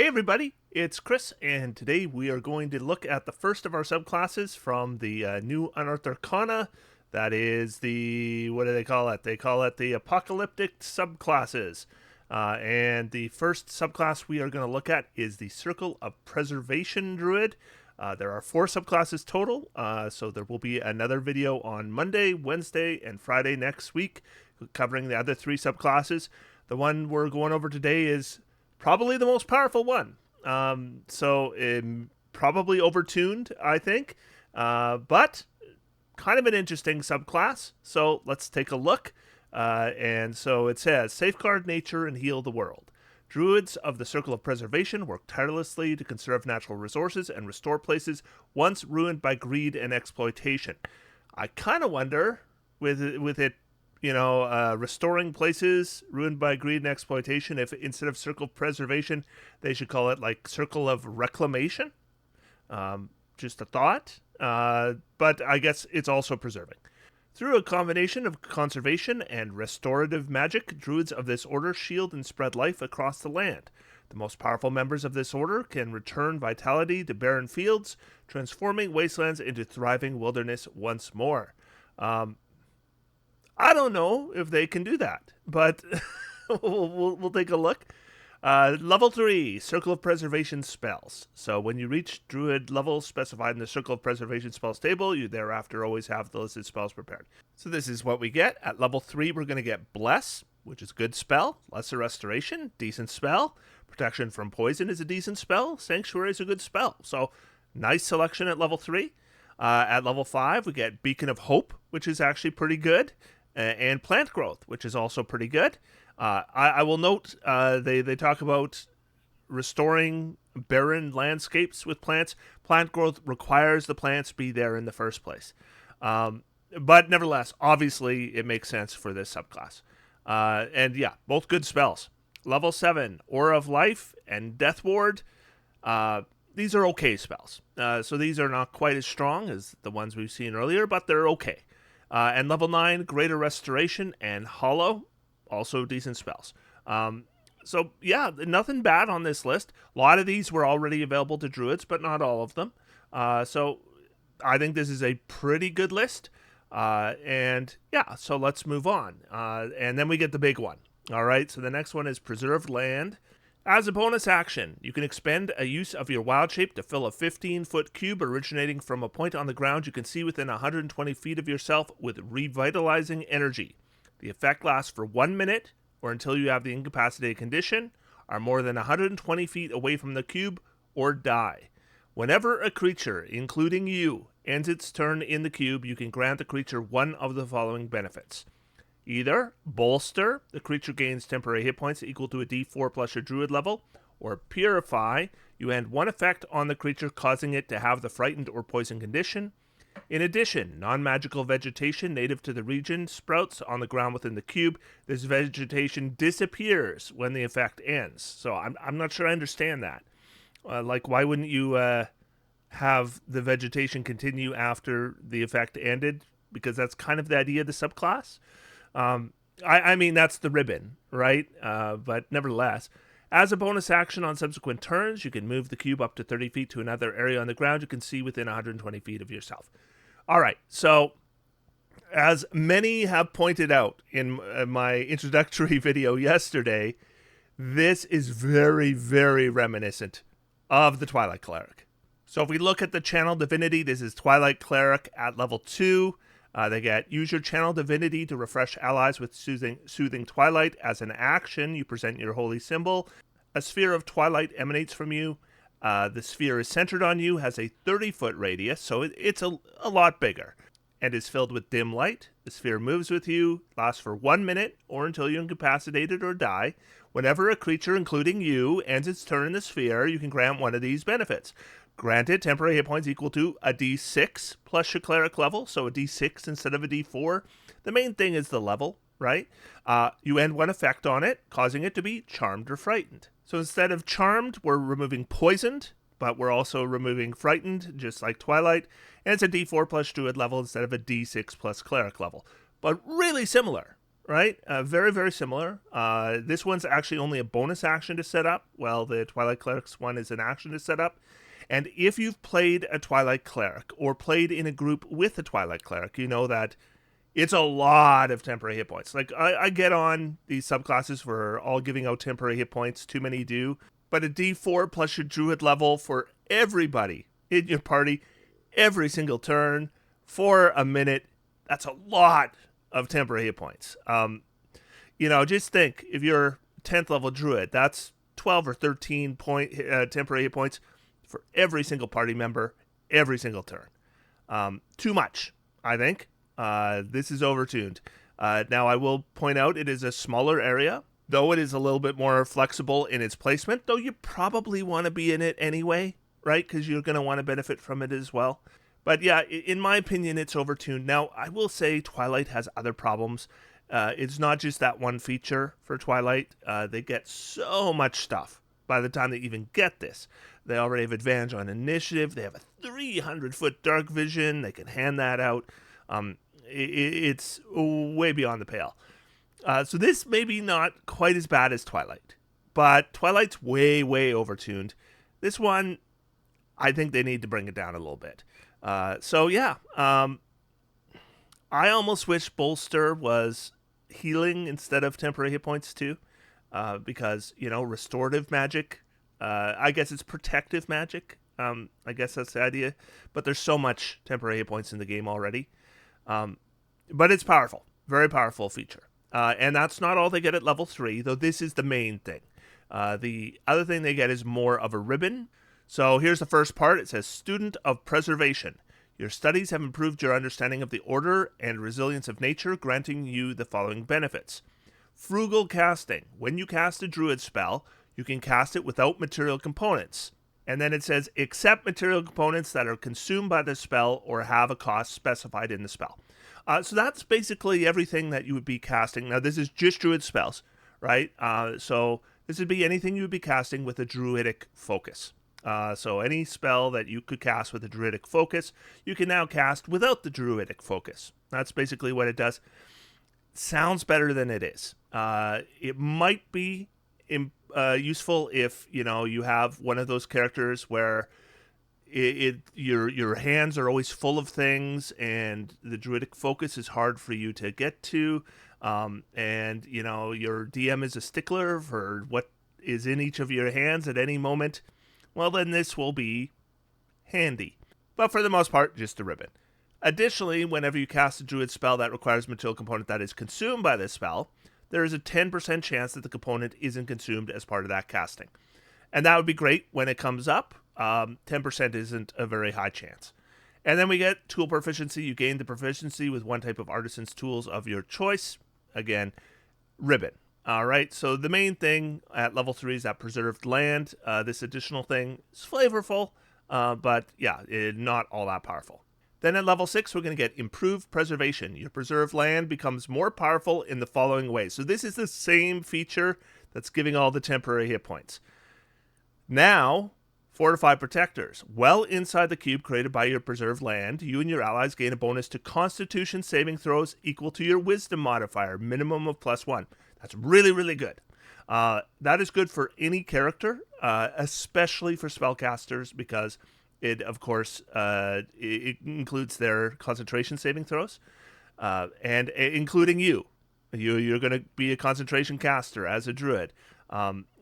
Hey everybody, it's Chris, and today we are going to look at the first of our subclasses from the new Unearthed Arcana. That is what do they call it? They call it the Apocalyptic subclasses. And the first subclass we are going to look at is the Circle of Preservation Druid. There are 4 subclasses total, so there will be another video on Monday, Wednesday, and Friday next week covering the other 3 subclasses. The one we're going over today is probably the most powerful one. Probably overtuned, I think. But kind of an interesting subclass. So let's take a look. And so it says, safeguard nature and heal the world. Druids of the Circle of Preservation work tirelessly to conserve natural resources and restore places once ruined by greed and exploitation. I kind of wonder, with it restoring places ruined by greed and exploitation, if instead of Circle of Preservation, they should call it like Circle of Reclamation. Just a thought. But I guess it's also preserving. Through a combination of conservation and restorative magic, druids of this order shield and spread life across the land. The most powerful members of this order can return vitality to barren fields, transforming wastelands into thriving wilderness once more. I don't know if they can do that, but we'll take a look. Level 3, Circle of Preservation spells. So when you reach Druid level specified in the Circle of Preservation spells table, you thereafter always have the listed spells prepared. So this is what we get. At level 3, we're going to get Bless, which is a good spell. Lesser Restoration, decent spell. Protection from Poison is a decent spell. Sanctuary is a good spell. So nice selection at level 3. At level 5, we get Beacon of Hope, which is actually pretty good. And Plant Growth, which is also pretty good. I will note they talk about restoring barren landscapes with plants. Plant growth requires the plants be there in the first place. But nevertheless, obviously, it makes sense for this subclass. And yeah, both good spells. Level 7, Aura of Life and Death Ward. These are okay spells. So these are not quite as strong as the ones we've seen earlier, but they're okay. And level 9, Greater Restoration and Hollow. Also decent spells. So yeah, nothing bad on this list. A lot of these were already available to druids, but not all of them. So I think this is a pretty good list. And yeah, so let's move on. And then we get the big one. All right, so the next one is Preserved Land. As a bonus action, you can expend a use of your wild shape to fill a 15-foot cube originating from a point on the ground you can see within 120 feet of yourself with revitalizing energy. The effect lasts for 1 minute, or until you have the incapacitated condition, are more than 120 feet away from the cube, or die. Whenever a creature, including you, ends its turn in the cube, you can grant the creature one of the following benefits. Either Bolster, the creature gains temporary hit points equal to a d4 plus your druid level, or Purify, you end one effect on the creature causing it to have the frightened or poison condition. In addition, non-magical vegetation native to the region sprouts on the ground within the cube. This vegetation disappears when the effect ends. So I'm not sure I understand that. Why wouldn't you have the vegetation continue after the effect ended? Because that's kind of the idea of the subclass. I mean, that's the ribbon, right? But nevertheless, as a bonus action on subsequent turns, you can move the cube up to 30 feet to another area on the ground you can see within 120 feet of yourself. All right, so as many have pointed out in my introductory video yesterday, this is very, very reminiscent of the Twilight Cleric. So if we look at the Channel Divinity, this is Twilight Cleric at level 2. They get use your Channel Divinity to refresh allies with Soothing Twilight. As an action, you present your holy symbol. A sphere of twilight emanates from you. The sphere is centered on you, has a 30-foot radius, so it's a lot bigger, and is filled with dim light. The sphere moves with you, lasts for 1 minute, or until you're incapacitated or die. Whenever a creature, including you, ends its turn in the sphere, you can grant one of these benefits. Granted, temporary hit points equal to a d6 plus your cleric level, so a d6 instead of a d4. The main thing is the level, right? You end one effect on it, causing it to be charmed or frightened. So instead of charmed, we're removing poisoned, but we're also removing frightened, just like Twilight. And it's a d4 plus druid level instead of a d6 plus cleric level. But really similar, right? Very, very similar. This one's actually only a bonus action to set up, while the Twilight Cleric's one is an action to set up. And if you've played a Twilight Cleric or played in a group with a Twilight Cleric, you know that it's a lot of temporary hit points. Like, I get on these subclasses for all giving out temporary hit points. Too many do. But a D4 plus your Druid level for everybody in your party, every single turn, for a minute, that's a lot of temporary hit points. Just think, if you're 10th level Druid, that's 12 or 13 temporary hit points for every single party member, every single turn. Too much, I think. This is overtuned. Now, I will point out it is a smaller area, though it is a little bit more flexible in its placement, though you probably want to be in it anyway, right? Because you're going to want to benefit from it as well. But yeah, in my opinion, it's overtuned. Now, I will say Twilight has other problems. It's not just that one feature for Twilight. They get so much stuff by the time they even get this. They already have advantage on initiative. They have a 300-foot dark vision. They can hand that out. It's way beyond the pale. So this may be not quite as bad as Twilight, but Twilight's way, way overtuned. This one, I think they need to bring it down a little bit. I almost wish Bolster was healing instead of temporary hit points too, because, restorative magic, I guess it's protective magic. I guess that's the idea, but there's so much temporary hit points in the game already. But it's powerful, very powerful feature. And that's not all they get at level 3, though this is the main thing. The other thing they get is more of a ribbon. So here's the first part. It says, Student of Preservation. Your studies have improved your understanding of the order and resilience of nature, granting you the following benefits. Frugal casting. When you cast a Druid spell, you can cast it without material components. And then it says, except material components that are consumed by the spell or have a cost specified in the spell. So that's basically everything that you would be casting. Now, this is just Druid spells, right? So this would be anything you would be casting with a Druidic focus. So any spell that you could cast with a Druidic focus, you can now cast without the Druidic focus. That's basically what it does. Sounds better than it is. It might be useful if, you have one of those characters where your hands are always full of things and the Druidic focus is hard for you to get to, and your DM is a stickler for what is in each of your hands at any moment. Well, then this will be handy, but for the most part, just a ribbon. Additionally, whenever you cast a Druid spell that requires a material component that is consumed by this spell, there is a 10% chance that the component isn't consumed as part of that casting. And that would be great when it comes up. 10% isn't a very high chance. And then we get tool proficiency. You gain the proficiency with one type of artisan's tools of your choice. Again, ribbon. All right, so the main thing at level 3 is that preserved land. This additional thing is flavorful, but yeah, not all that powerful. Then at level 6, we're going to get improved preservation. Your preserved land becomes more powerful in the following ways. So this is the same feature that's giving all the temporary hit points. Now, fortified protectors. Well inside the cube created by your preserved land, you and your allies gain a bonus to Constitution saving throws equal to your Wisdom modifier, minimum of +1. That's really, really good. That is good for any character, especially for spellcasters, because it, of course, it includes their concentration saving throws, and including you. You're going to be a concentration caster as a druid.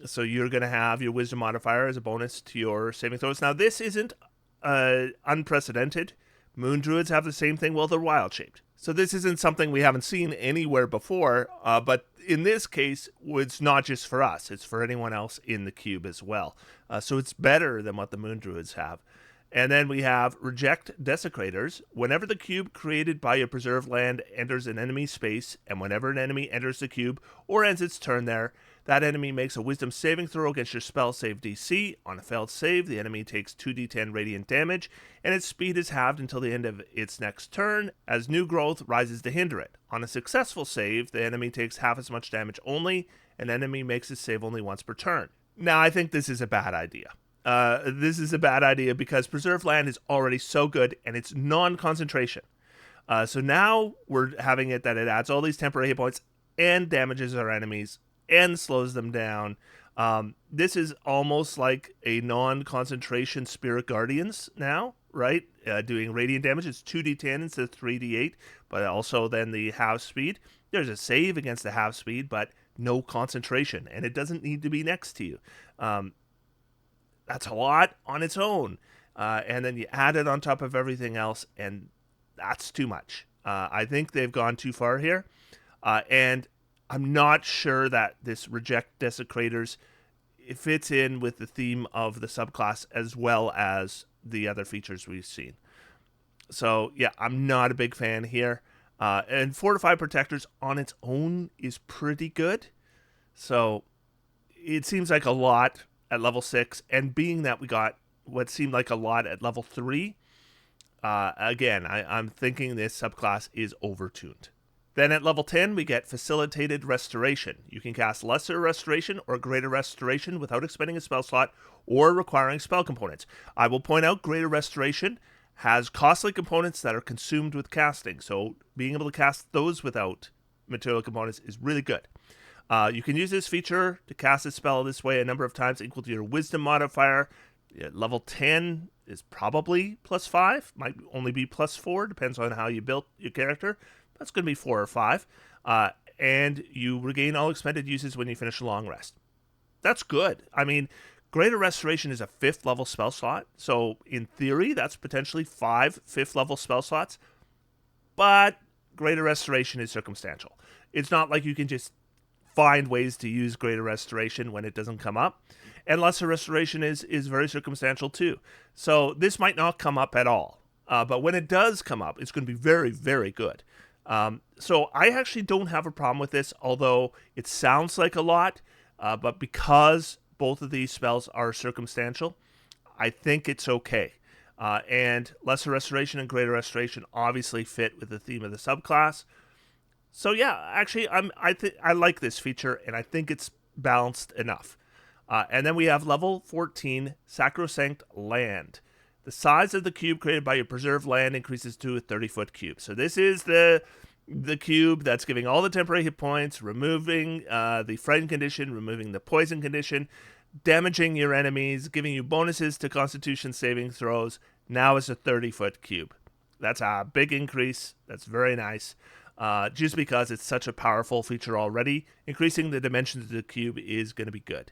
So you're going to have your Wisdom modifier as a bonus to your saving throws. Now, this isn't unprecedented. Moon druids have the same thing. Well, they're wild-shaped. So this isn't something we haven't seen anywhere before, but in this case, it's not just for us. It's for anyone else in the cube as well. So it's better than what the Moon druids have. And then we have Reject Desecrators. Whenever the cube created by your preserved land enters an enemy space, and whenever an enemy enters the cube or ends its turn there, that enemy makes a Wisdom saving throw against your spell save DC. On a failed save, the enemy takes 2d10 radiant damage, and its speed is halved until the end of its next turn, as new growth rises to hinder it. On a successful save, the enemy takes half as much damage only, and enemy makes its save only once per turn. Now, I think this is a bad idea. This is a bad idea because Preserved Land is already so good, and it's non-concentration. So now we're having it that it adds all these temporary hit points, and damages our enemies and slows them down. This is almost like a non-concentration Spirit Guardians now, right? Doing radiant damage. It's 2d10 instead of 3d8, but also then the half speed. There's a save against the half speed, but no concentration, and it doesn't need to be next to you. That's a lot on its own. And then you add it on top of everything else, and that's too much. I think they've gone too far here. And I'm not sure that this Reject Desecrators it fits in with the theme of the subclass as well as the other features we've seen. So, yeah, I'm not a big fan here. And Fortified Protectors on its own is pretty good. So, it seems like a lot at level 6. And being that we got what seemed like a lot at level 3, again, I'm thinking this subclass is overtuned. Then at level 10, we get Facilitated Restoration. You can cast Lesser Restoration or Greater Restoration without expending a spell slot or requiring spell components. I will point out Greater Restoration has costly components that are consumed with casting, so being able to cast those without material components is really good. You can use this feature to cast a spell this way a number of times equal to your Wisdom modifier. Level 10 is probably +5, might only be +4, depends on how you built your character. That's going to be 4 or 5. And you regain all expended uses when you finish a long rest. That's good. I mean, Greater Restoration is a 5th level spell slot. So in theory, that's potentially 5 5th level spell slots. But Greater Restoration is circumstantial. It's not like you can just find ways to use Greater Restoration when it doesn't come up. And Lesser Restoration is very circumstantial too. So this might not come up at all. But when it does come up, it's going to be very, very good. So I actually don't have a problem with this, although it sounds like a lot, but because both of these spells are circumstantial, I think it's okay. And Lesser Restoration and Greater Restoration obviously fit with the theme of the subclass. So yeah, actually, I like this feature, and I think it's balanced enough. And then we have level 14, Sacrosanct Land. The size of the cube created by your preserved land increases to a 30-foot cube. So this is the cube that's giving all the temporary hit points, removing the frightened condition, removing the poison condition, damaging your enemies, giving you bonuses to Constitution saving throws. Now it's a 30-foot cube. That's a big increase. That's very nice. Just because it's such a powerful feature already, increasing the dimensions of the cube is going to be good.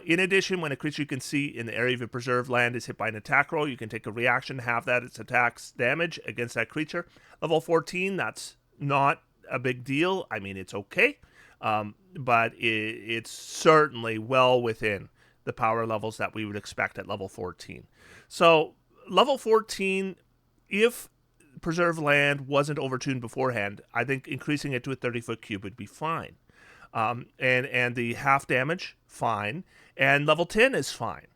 In addition, when a creature you can see in the area of your preserved land is hit by an attack roll, you can take a reaction, have that its attack's damage against that creature. Level 14, that's not a big deal. I mean, it's okay, but it's certainly well within the power levels that we would expect at level 14. So level 14, if preserved land wasn't overtuned beforehand, I think increasing it to a 30-foot cube would be fine. And the half damage, fine. And level 10 is fine.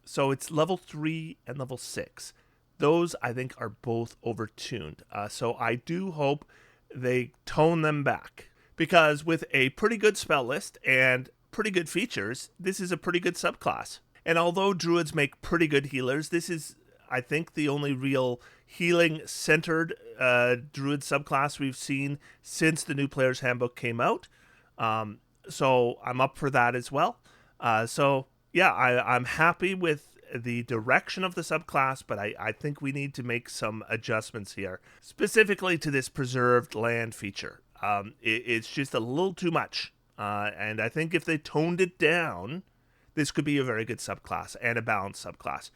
So it's level 3 and level 6. Those, I think, are both overtuned. So I do hope they tone them back. Because with a pretty good spell list and pretty good features, this is a pretty good subclass. And although druids make pretty good healers, this is, I think, the only real healing-centered druid subclass we've seen since the new Player's Handbook came out. So I'm up for that as well. So yeah, I'm happy with the direction of the subclass, but I think we need to make some adjustments here, specifically to this preserved land feature. It's just a little too much. And I think if they toned it down, this could be a very good subclass and a balanced subclass.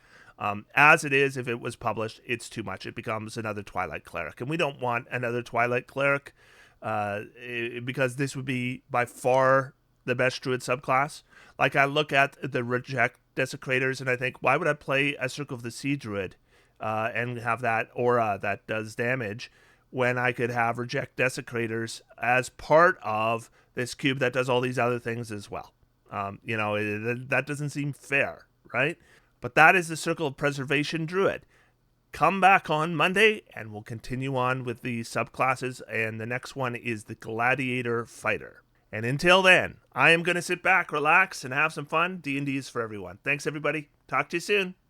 As it is, if it was published, it's too much. It becomes another Twilight Cleric. And we don't want another Twilight Cleric because this would be by far the best Druid subclass. Like, I look at the Reject Desecrators and I think, why would I play a Circle of the Sea Druid and have that aura that does damage when I could have Reject Desecrators as part of this cube that does all these other things as well? That doesn't seem fair, right? But that is the Circle of Preservation Druid. Come back on Monday, and we'll continue on with the subclasses, and the next one is the Gladiator Fighter. And until then, I am going to sit back, relax, and have some fun. D&D is for everyone. Thanks, everybody. Talk to you soon.